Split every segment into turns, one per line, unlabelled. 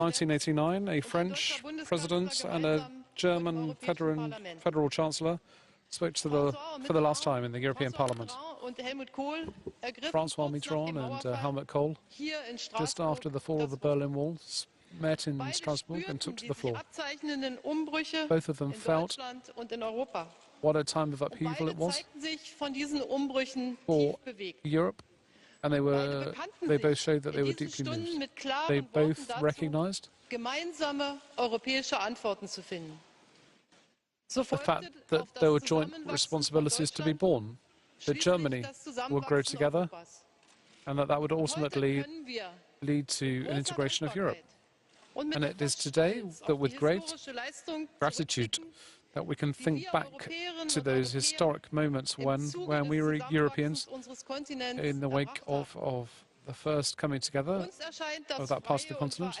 1989, a French president and a German federal chancellor spoke for the last time in the European Parliament. François Mitterrand and Helmut Kohl, just after the fall of the Berlin Wall, met in Strasbourg and took to the floor. Both of them felt what a time of upheaval it was for Europe, and they both showed that they were deeply moved. They both recognized the fact that there were joint responsibilities to be borne, that Germany would grow together, and that would ultimately lead to an integration of Europe. And it is today that with great gratitude that we can think back to those historic moments when we were Europeans in the wake of the first coming together of that part of the continent,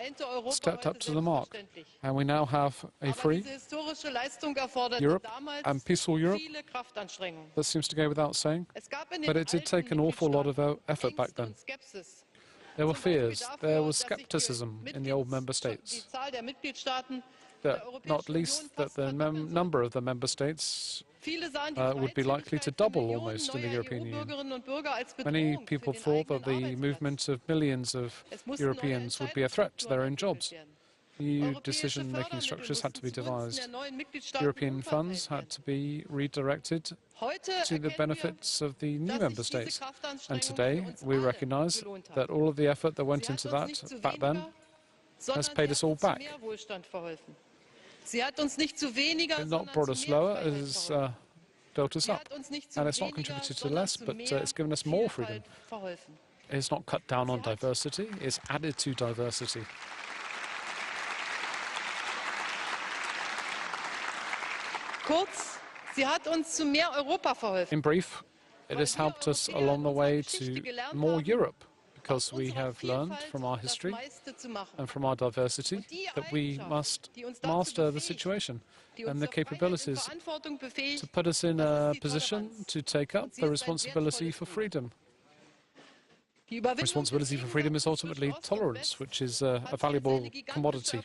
stepped up to the mark. And we now have a free Europe and peaceful Europe. That seems to go without saying, but it did take an awful lot of effort back then. There were fears, there was skepticism in the old member states, that not least that the number of the member states would be likely to double almost in the European Union. Many people thought that the movement of millions of Europeans would be a threat to their own jobs. New decision-making structures had to be devised. European funds had to be redirected to the benefits of the new member states. And today, we recognize that all of the effort that went into that back then has paid us all back. It's not brought us lower, it has built us up. And it's not contributed to less, but it's given us more freedom. It's not cut down on diversity, it's added to diversity. In brief, it has helped us along the way to more Europe, because we have learned from our history and from our diversity that we must master the situation and the capabilities to put us in a position to take up the responsibility for freedom. Responsibility for freedom is ultimately tolerance, which is a valuable commodity.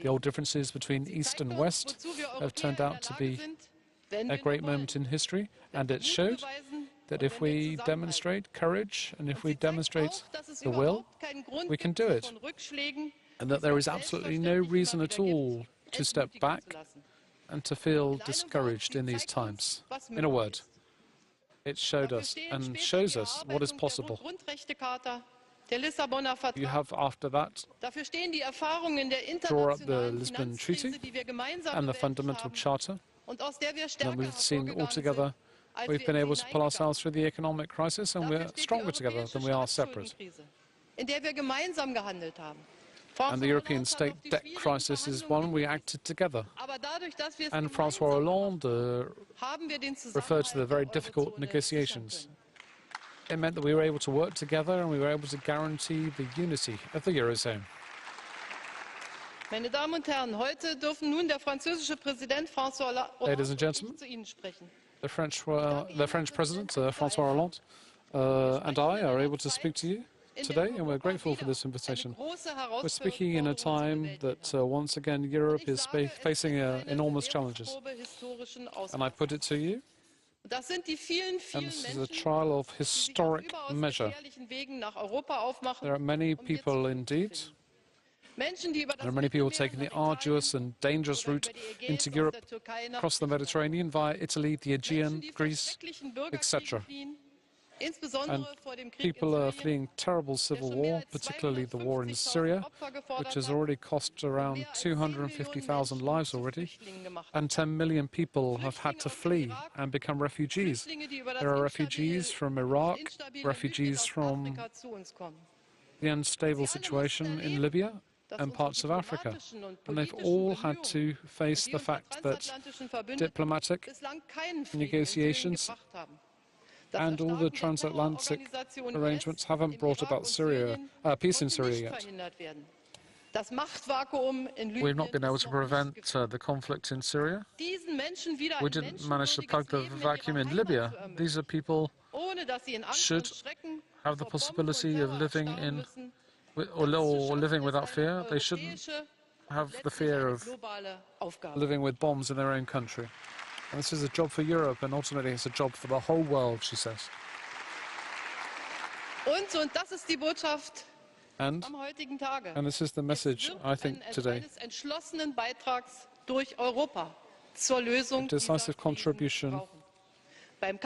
The old differences between East and West have turned out to be a great moment in history, and it showed that if we demonstrate courage and if we demonstrate the will, we can do it. And that there is absolutely no reason at all to step back and to feel discouraged in these times. In a word, it showed us and shows us what is possible. You have, after that, draw up the Lisbon Treaty and the Fundamental Charter, and we've seen altogether we've been able to pull ourselves through the economic crisis, and we're stronger together than we are separate. And the European state debt crisis is one we acted together. And François Hollande referred to the very difficult negotiations. It meant that we were able to work together and we were able to guarantee the unity of the Eurozone. Ladies and gentlemen, the French President, François Hollande, and I are able to speak to you today, and we're grateful for this invitation. We're speaking in a time that, once again, Europe is facing enormous challenges. And I put it to you, and this is a trial of historic measure. There are many people indeed. There are many people taking the arduous and dangerous route into Europe, across the Mediterranean, via Italy, the Aegean, Greece, etc. And people are fleeing terrible civil war, particularly the war in Syria, which has already cost around 250,000 lives already, and 10 million people have had to flee and become refugees. There are refugees from Iraq, refugees from the unstable situation in Libya, and parts of Africa. And they've all had to face the fact that diplomatic negotiations and all the transatlantic arrangements haven't brought about peace in Syria yet. We've not been able to prevent the conflict in Syria. We didn't manage to plug the vacuum in Libya. These are people should have the possibility of living in or living without fear. They shouldn't have the fear of living with bombs in their own country. And this is a job for Europe, and ultimately it's a job for the whole world, she says. And this is the message, I think, today. A decisive contribution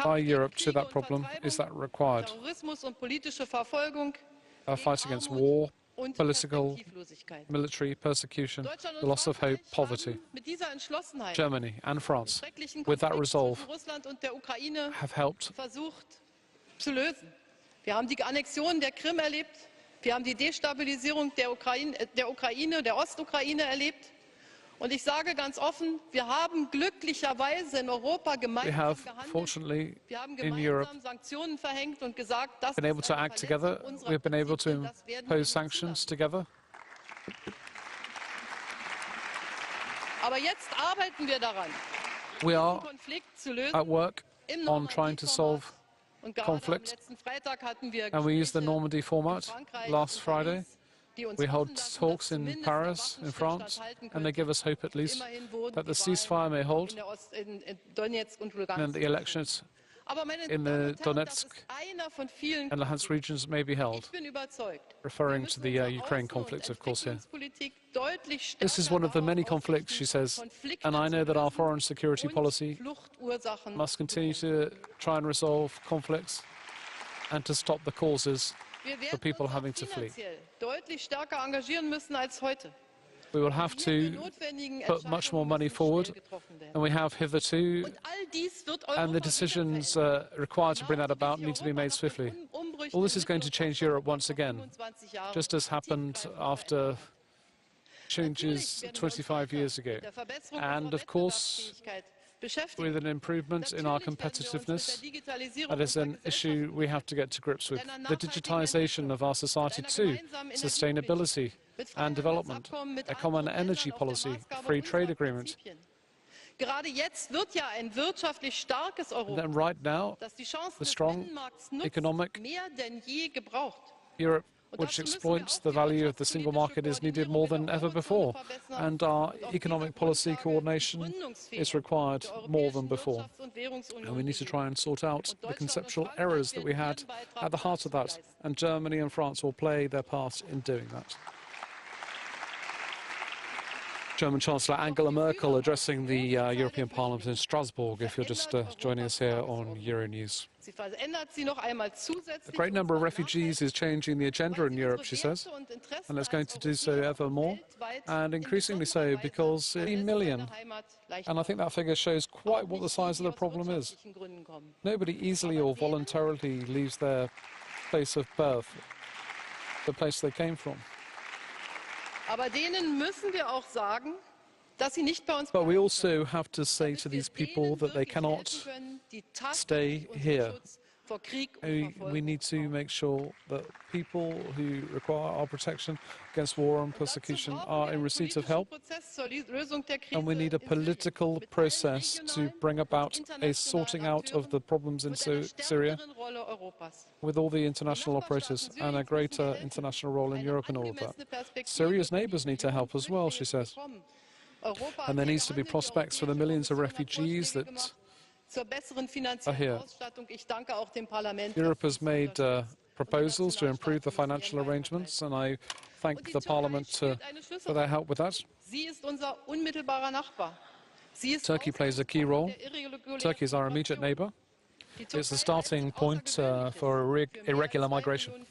by Europe to that problem is that required. A fight against war, political, military persecution, the loss of hope, poverty. Germany and France, with that resolve, have helped.
Wir haben die Annexion der Krim erlebt, wir haben die Destabilisierung der Ostukraine erlebt. Und ich sage ganz offen, wir haben glücklicherweise in Europa gemeinsam gehandelt. Wir haben gemeinsam Sanktionen verhängt und gesagt, das ist eine Verletzung unserer Prinzipien, das werden wir nicht zulassen. Aber jetzt arbeiten wir daran, diesen Konflikt zu lösen.
At work on trying to solve conflict, and we use the Normandy format. Last Friday, we held talks in Paris, in France, and they give us hope at least that the ceasefire may hold and the elections in the Donetsk and Luhansk regions may be held, referring to the Ukraine conflict, of course, here. This is one of the many conflicts, she says, and I know that our foreign security policy must continue to try and resolve conflicts and to stop the causes for people having to flee. We will have to put much more money forward than we have hitherto, and the decisions required to bring that about need to be made swiftly. All this is going to change Europe once again, just as happened after changes 25 years ago. And of course, with an improvement in our competitiveness, that is an issue we have to get to grips with. The digitization of our society too, sustainability and development, a common energy policy, free trade agreement. And then right now, the strong economic Europe, which exploits the value of the single market, is needed more than ever before. And our economic policy coordination is required more than before. And we need to try and sort out the conceptual errors that we had at the heart of that. And Germany and France will play their part in doing that. German Chancellor Angela Merkel addressing the European Parliament in Strasbourg, if you're just joining us here on Euronews. A great number of refugees is changing the agenda in Europe, she says, and it's going to do so ever more, and increasingly so because 3 million, and I think that figure shows quite what the size of the problem is. Nobody easily or voluntarily leaves their place of birth, the place they came from. But we also have to say to these people that they cannot stay here. We need to make sure that people who require our protection against war and persecution are in receipt of help. And we need a political process to bring about a sorting out of the problems in Syria with all the international operators and a greater international role in Europe in all of that. Syria's neighbours need to help as well, she says. And there needs to be prospects for the millions of refugees that are here. Europe has made proposals to improve the financial arrangements, and I thank the Parliament for their help with that. Turkey plays a key role. Turkey is our immediate neighbour. It's the starting point for irregular migration.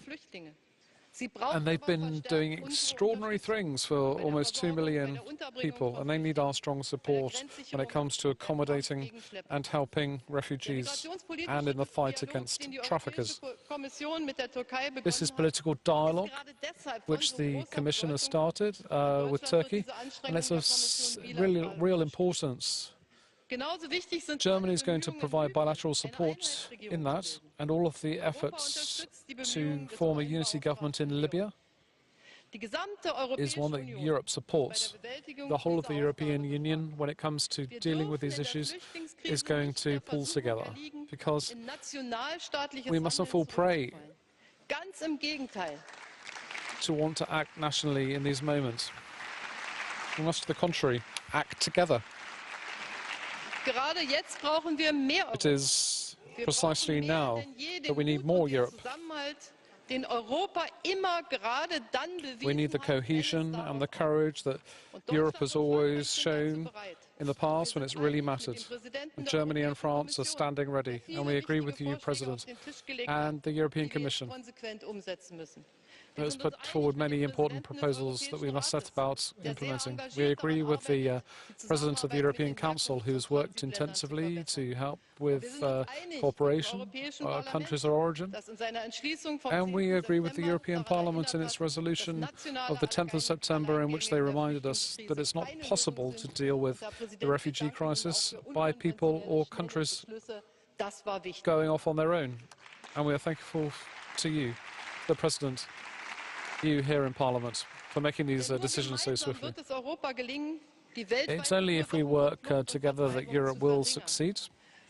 And they've been doing extraordinary things for almost 2 million people, and they need our strong support when it comes to accommodating and helping refugees and in the fight against traffickers. This is political dialogue, which the Commission has started with Turkey, and it's of real importance. Germany is going to provide bilateral support in that, and all of the efforts to form a unity government in Libya is one that Europe supports. The whole of the European Union, when it comes to dealing with these issues, is going to pull together, because we mustn't fall prey to want to act nationally in these moments. We must, to the contrary, act together. It is precisely now that we need more Europe. We need the cohesion and the courage that Europe has always shown in the past when it's really mattered. And Germany and France are standing ready, and we agree with you, President, and the European Commission. It has put forward many important proposals that we must set about implementing. We agree with the President of the European Council, who has worked intensively to help with cooperation, countries of origin. And we agree with the European Parliament in its resolution of the 10th of September, in which they reminded us that it's not possible to deal with the refugee crisis by people or countries going off on their own. And we are thankful to you, the President, you here in Parliament, for making these decisions so swiftly. It's only if we work together that Europe will succeed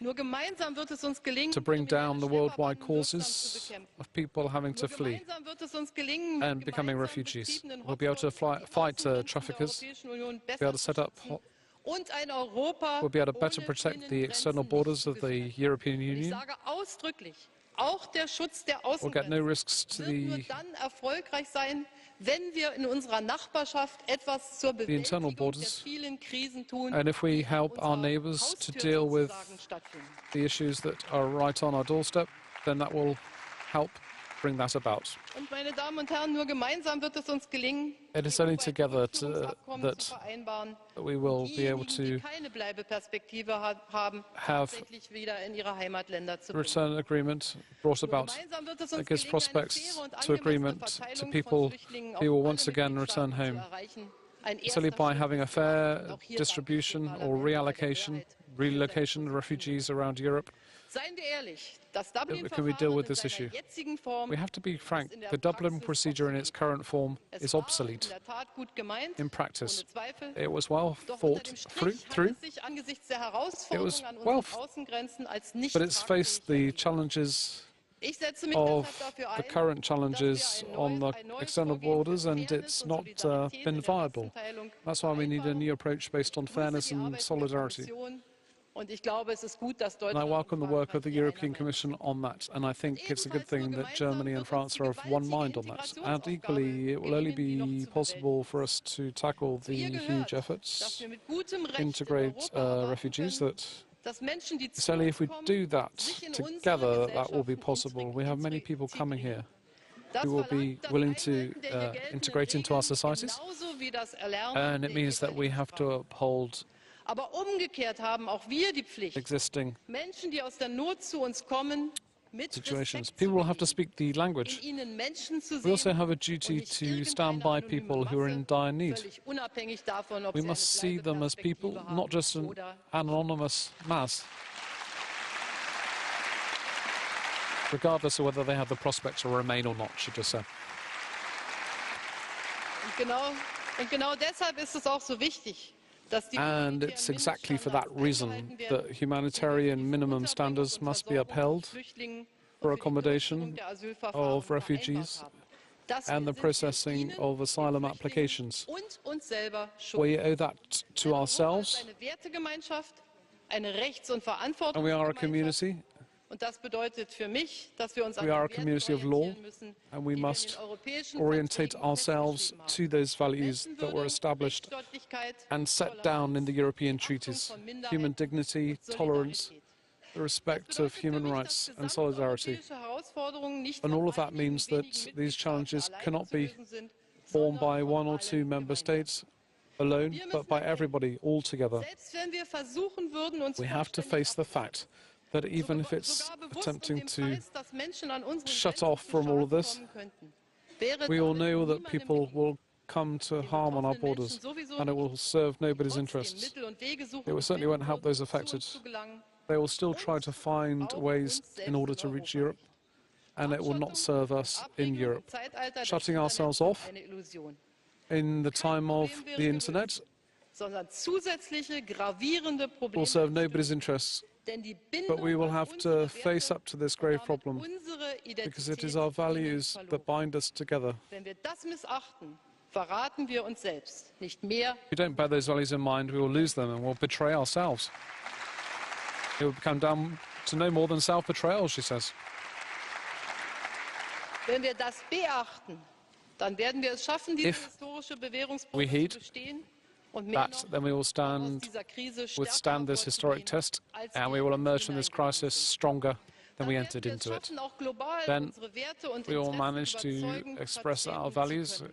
to bring down the worldwide causes of people having to flee and becoming refugees. We'll be able to fight traffickers, be able to set up, we'll be able to better protect the external borders of the European Union. We'll get no risks to the internal borders, and if we help our neighbours to deal with the issues that are right on our doorstep, then that will help bring that about. It is only together that we will be able to have a return agreement brought about that gives prospects to agreement to people who will once again return home. It's only by having a fair distribution or relocation of refugees around Europe can we deal with this issue. We have to be frank, the Dublin procedure in its current form is obsolete. In practice, it was well thought through, it was well, but it's faced the challenges of the current challenges on the external borders, and it's not been viable. That's why we need a new approach based on fairness and solidarity. And I welcome the work of the European Commission on that, and I think it's a good thing that Germany and France are of one mind on that. And equally, it will only be possible for us to tackle the huge efforts to integrate refugees. It's only if we do that together that will be possible. We have many people coming here who will be willing to integrate into our societies, and it means that we have to uphold existing situations. People will have to speak the language. We also have a duty to stand by people who are in dire need. We must see them as people, not just an anonymous mass, regardless of whether they have the prospect to remain or not, should I say. And it's exactly for that reason that humanitarian minimum standards must be upheld for accommodation of refugees and the processing of asylum applications. We owe that to ourselves, and we are a community. We are a community of law, and we must orientate ourselves to those values that were established and set down in the European treaties: human dignity, tolerance, the respect of human rights and solidarity. And all of that means that these challenges cannot be borne by one or two member states alone, but by everybody all together. We have to face the fact that even if it's attempting to shut off from all of this, we all know that people will come to harm on our borders, and it will serve nobody's interests. It certainly won't help those affected. They will still try to find ways in order to reach Europe, and it will not serve us in Europe. Shutting ourselves off in the time of the internet will serve nobody's interests, But we will have to face up to this grave problem, because it is our values that bind us together. If we don't bear those values in mind, we will lose them and we'll betray ourselves. It will come down to no more than self-betrayal, she says. If we heed that, then we will withstand this historic test, and we will emerge from this crisis stronger than we entered into it. Then we will manage to express our values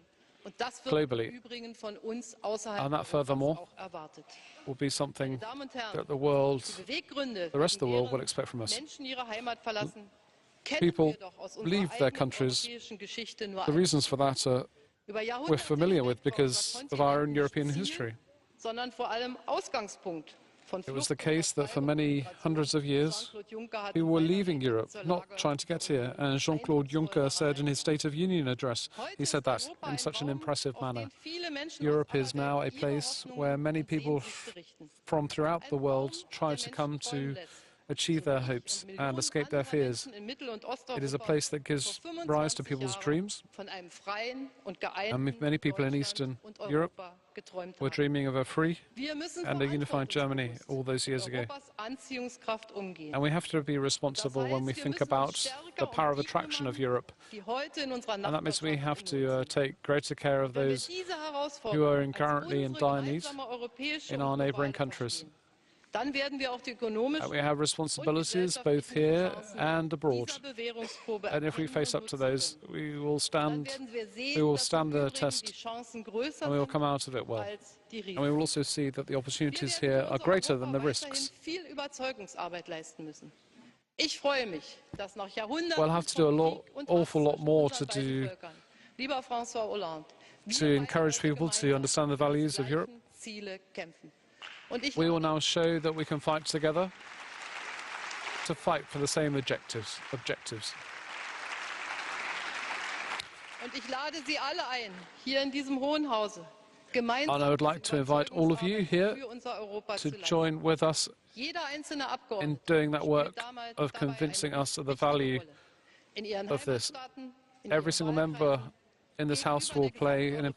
globally, and that furthermore will be something that the rest of the world will expect from us. People leave their countries. The reasons for that we're familiar with because of our own European history. It was the case that for many hundreds of years, people were leaving Europe, not trying to get here. And Jean-Claude Juncker said in his State of Union address, he said that in such an impressive manner. Europe is now a place where many people from throughout the world try to come to achieve their hopes and escape their fears. It is a place that gives rise to people's dreams. And many people in Eastern Europe were dreaming of a free and a unified Germany all those years ago. And we have to be responsible when we think about the power of attraction of Europe. And that means we have to take greater care of those who are currently in dire need in our neighboring countries. We have responsibilities both here and abroad. And if we face up to those, we will stand the test and we will come out of it well. And we will also see that the opportunities here are greater than the risks. We'll have to do an awful lot more to encourage people to understand the values of Europe. We will now show that we can fight together to fight for the same objectives. And I would like to invite all of you here to join with us in doing that work of convincing us of the value of this. Every single member in this House will play an